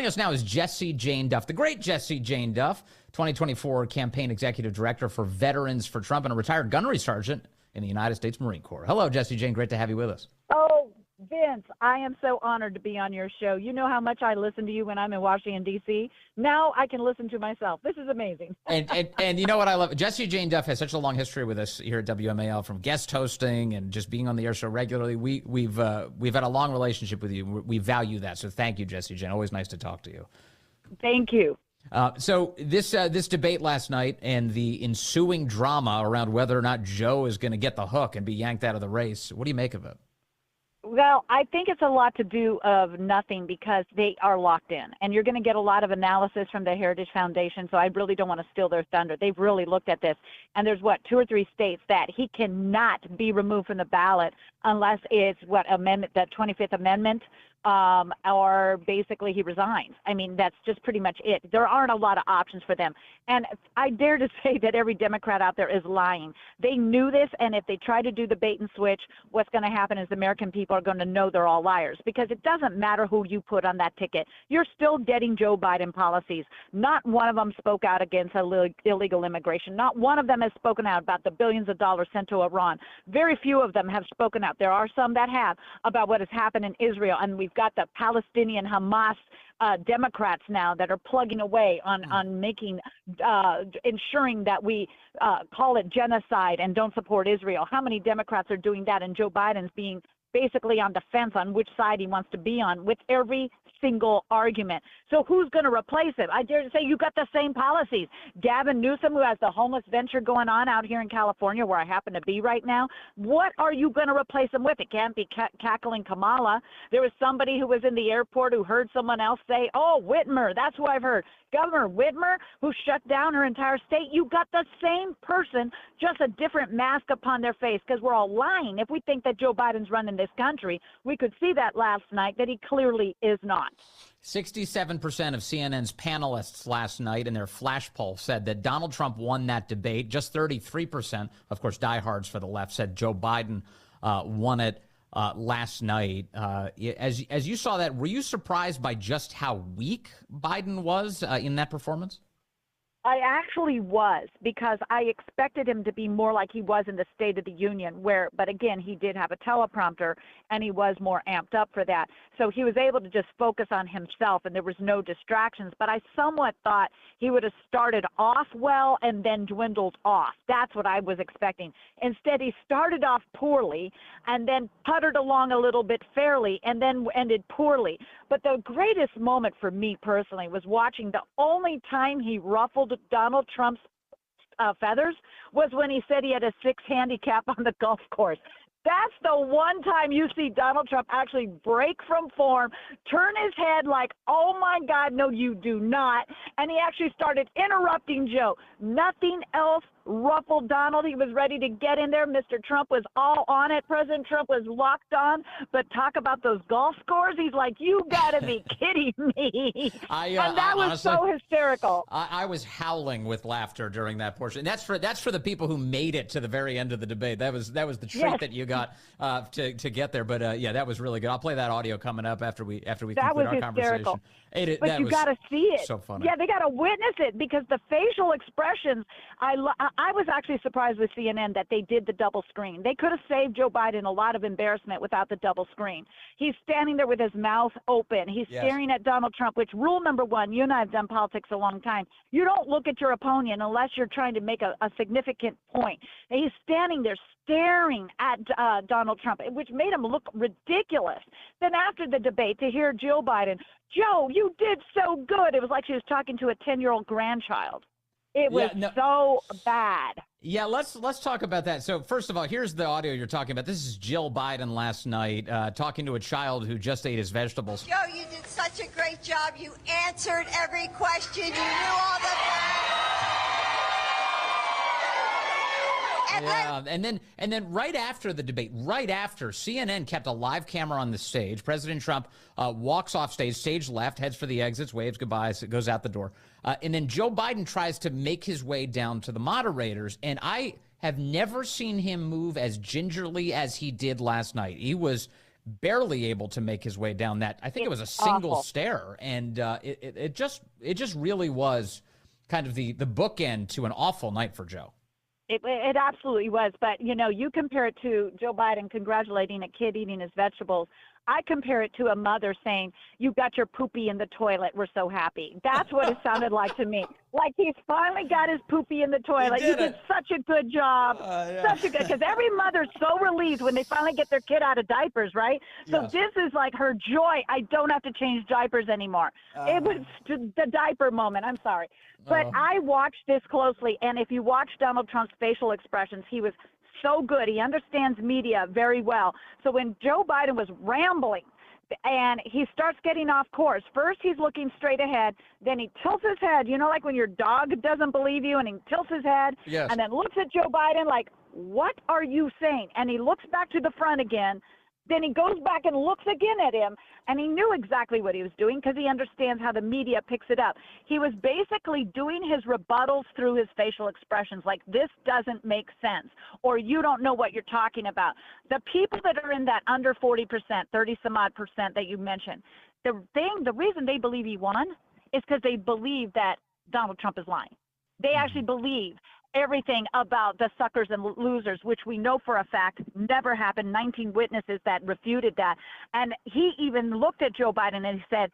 Joining us now is Jessie Jane Duff, the great Jessie Jane Duff, 2024 campaign executive director for Veterans for Trump and a retired gunnery sergeant in the United States Marine Corps. Hello, Jessie Jane. Great to have you with us. Oh, Vince, I am so honored to be on your show. You know how much I listen to you when I'm in Washington, D.C. Now I can listen to myself. This is amazing. and you know what I love? Jessie Jane Duff has such a long history with us here at WMAL, from guest hosting and just being on the air so regularly. We've had a long relationship with you. We value that. So thank you, Jessie Jane. Always nice to talk to you. Thank you. So this debate last night and the ensuing drama around whether or not Joe is going to get the hook and be yanked out of the race, what do you make of it? Well, I think it's a lot to do of nothing because they are locked in. And you're going to get a lot of analysis from the Heritage Foundation, so I really don't want to steal their thunder. They've really looked at this. And there's, 2 or 3 states that he cannot be removed from the ballot unless it's, amendment, the 25th Amendment, or basically he resigns. I mean, that's just pretty much it. There aren't a lot of options for them. And I dare to say that every Democrat out there is lying. They knew this, and if they try to do the bait and switch, what's going to happen is the American people are going to know they're all liars, because it doesn't matter who you put on that ticket. You're still getting Joe Biden policies. Not one of them spoke out against illegal immigration. Not one of them has spoken out about the billions of dollars sent to Iran. Very few of them have spoken out. There are some that have, about what has happened in Israel, and we've got the Palestinian Hamas Democrats now that are plugging away on making, ensuring that we call it genocide and don't support Israel. How many Democrats are doing that? And Joe Biden's being basically on the fence on which side he wants to be on with every single argument. So who's going to replace him? I dare to say you got the same policies. Gavin Newsom, who has the homeless venture going on out here in California, where I happen to be right now, what are you going to replace him with? It can't be cackling Kamala. There was somebody who was in the airport who heard someone else say, oh, Whitmer, that's who I've heard. Governor Whitmer, who shut down her entire state. You got the same person, just a different mask upon their face, because we're all lying. If we think that Joe Biden's running this country, we could see that last night, that he clearly is not. 67% of CNN's panelists last night in their flash poll said that Donald Trump won that debate. Just 33%, of course, diehards for the left, said Joe Biden won it last night. As you saw that, were you surprised by just how weak Biden was in that performance? I actually was, because I expected him to be more like he was in the State of the Union, but again, he did have a teleprompter and he was more amped up for that. So he was able to just focus on himself and there was no distractions. But I somewhat thought he would have started off well and then dwindled off. That's what I was expecting. Instead, he started off poorly and then puttered along a little bit fairly and then ended poorly. But the greatest moment for me personally was watching the only time he ruffled Donald Trump's feathers was when he said he had a 6 handicap on the golf course. That's the one time you see Donald Trump actually break from form, turn his head like, oh, my God, no, you do not. And he actually started interrupting Joe. Nothing else ruffled Donald. He was ready to get in there. Mr. Trump was all on it. President Trump was locked on. But talk about those golf scores. He's like, you got to be kidding me. And that was honestly, so hysterical. I was howling with laughter during that portion. That's for the people who made it to the very end of the debate. That was the treat that you got to get there. But yeah, that was really good. I'll play that audio coming up after we conclude our conversation. But you got to see it. So funny. Yeah, they got to witness it, because the facial expressions. I was actually surprised with CNN that they did the double screen. They could have saved Joe Biden a lot of embarrassment without the double screen. He's standing there with his mouth open. He's staring at Donald Trump, which rule number one, you and I have done politics a long time. You don't look at your opponent unless you're trying to make a significant point. And he's standing there staring at Donald Trump, which made him look ridiculous. Then after the debate, to hear Jill Biden, Joe, you did so good. It was like she was talking to a 10-year-old grandchild. It was so bad. Yeah, let's talk about that. So first of all, here's the audio you're talking about. This is Jill Biden last night talking to a child who just ate his vegetables. Joe, you did such a great job. You answered every question. You knew all the and then right after the debate, CNN kept a live camera on the stage. President Trump walks off stage left, heads for the exits, waves goodbye, goes out the door. And then Joe Biden tries to make his way down to the moderators. And I have never seen him move as gingerly as he did last night. He was barely able to make his way down that. I think it was a single awful. stair, and it just really was kind of the bookend to an awful night for Joe. It absolutely was. But, you compare it to Joe Biden congratulating a kid eating his vegetables. I compare it to a mother saying, you got your poopy in the toilet. We're so happy. That's what it sounded like to me. Like he's finally got his poopy in the toilet. You did such a good job. Such a good, because every mother's so relieved when they finally get their kid out of diapers, right? So this is like her joy. I don't have to change diapers anymore. It was the diaper moment. I'm sorry. But I watched this closely. And if you watch Donald Trump's facial expressions, he was so good. He understands media very well. So when Joe Biden was rambling and he starts getting off course, first he's looking straight ahead, then he tilts his head, like when your dog doesn't believe you and he tilts his head and then looks at Joe Biden like, what are you saying? And he looks back to the front again. Then he goes back and looks again at him, and he knew exactly what he was doing because he understands how the media picks it up. He was basically doing his rebuttals through his facial expressions, like this doesn't make sense, or you don't know what you're talking about. The people that are in that under 40%, 30-some-odd% that you mentioned, the reason they believe he won is because they believe that Donald Trump is lying. They actually believe everything about the suckers and losers, which we know for a fact never happened. 19 witnesses that refuted that. And he even looked at Joe Biden and he said,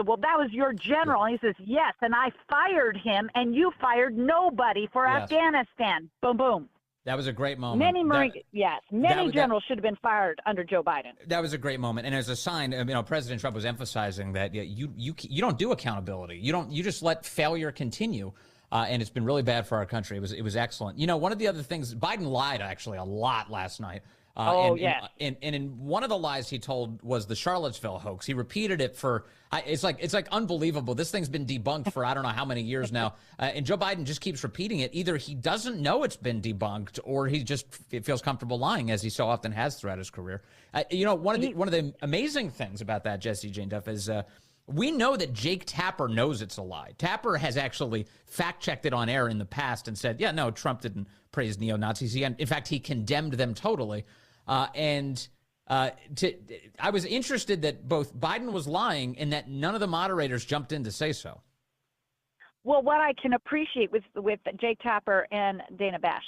well, that was your general. And he says, yes, and I fired him and you fired nobody for Afghanistan. Boom, boom. That was a great moment. Many generals should have been fired under Joe Biden. That was a great moment, and as a sign, President Trump was emphasizing that you don't do accountability. You just let failure continue. And it's been really bad for our country. It was excellent. One of the other things, Biden lied actually a lot last night. And in one of the lies he told was the Charlottesville hoax. He repeated it it's like unbelievable. This thing's been debunked for I don't know how many years now. And Joe Biden just keeps repeating it. Either he doesn't know it's been debunked or he just feels comfortable lying, as he so often has throughout his career. One of the amazing things about that, Jessie Jane Duff, is we know that Jake Tapper knows it's a lie. Tapper has actually fact-checked it on air in the past and said, no, Trump didn't praise neo-Nazis. In fact, he condemned them totally. I was interested that both Biden was lying and that none of the moderators jumped in to say so. Well, what I can appreciate with Jake Tapper and Dana Bash,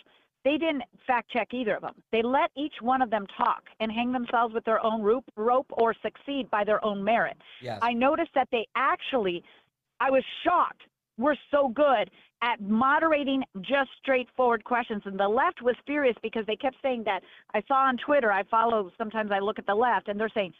they didn't fact check either of them. They let each one of them talk and hang themselves with their own rope or succeed by their own merit. Yes. I noticed that I was shocked, were so good at moderating just straightforward questions. And the left was furious because they kept saying that. I saw on Twitter, sometimes I look at the left, and they're saying,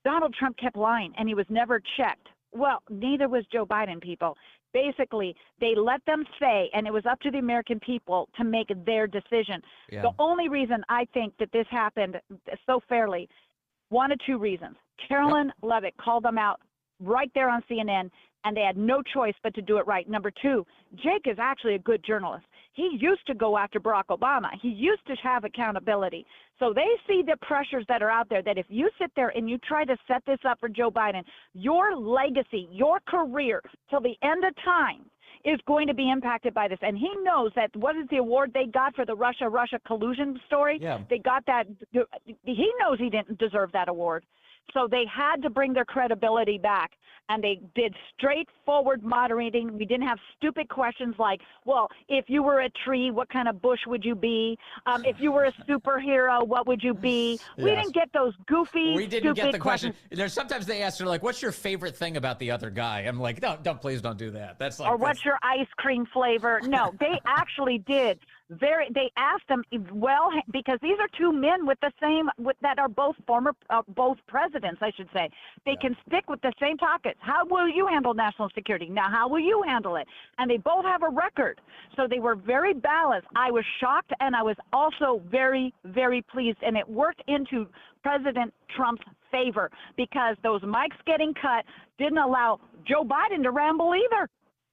Donald Trump kept lying and he was never checked. Well, neither was Joe Biden, people. Basically, they let them say, and it was up to the American people to make their decision. Yeah. The only reason I think that this happened so fairly, one of two reasons. Carolyn Levitt called them out right there on CNN, and they had no choice but to do it right. Number two, Jake is actually a good journalist. He used to go after Barack Obama. He used to have accountability. So they see the pressures that are out there, that if you sit there and you try to set this up for Joe Biden, your legacy, your career till the end of time is going to be impacted by this. And he knows that, what is the award they got for the Russia collusion story? Yeah. They got that. He knows he didn't deserve that award. So they had to bring their credibility back, and they did straightforward moderating. We didn't have stupid questions like, well, if you were a tree, what kind of bush would you be? If you were a superhero, what would you be? Yes. We didn't get those goofy, We didn't get the questions. There's sometimes they ask her, like, what's your favorite thing about the other guy? I'm like, no, please don't do that. That's like, or what's your ice cream flavor? No, they actually did. They asked them, because these are two men that are both both presidents, I should say. They can stick with the same topics. How will you handle national security? Now, how will you handle it? And they both have a record. So they were very balanced. I was shocked, and I was also very, very pleased. And it worked into President Trump's favor because those mics getting cut didn't allow Joe Biden to ramble either.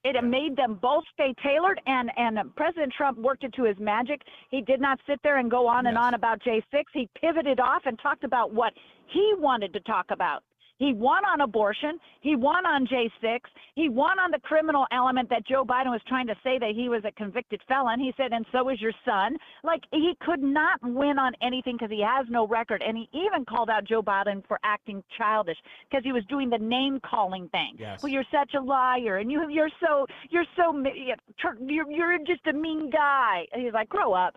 It made them both stay tailored, and President Trump worked it to his magic. He did not sit there and go on and on about J6. He pivoted off and talked about what he wanted to talk about. He won on abortion. He won on J6. He won on the criminal element that Joe Biden was trying to say that he was a convicted felon. He said, and so is your son. Like, he could not win on anything because he has no record. And he even called out Joe Biden for acting childish because he was doing the name calling thing. Yes. Well, you're such a liar, and you're just a mean guy. And he's like, grow up.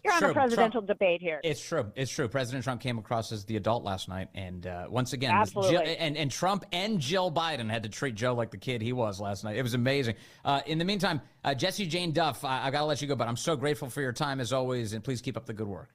You're on a presidential debate here. It's true. It's true. President Trump came across as the adult last night. And once again, Absolutely. and Trump and Jill Biden had to treat Joe like the kid he was last night. It was amazing. In the meantime, Jessie Jane Duff, I got to let you go, but I'm so grateful for your time as always. And please keep up the good work.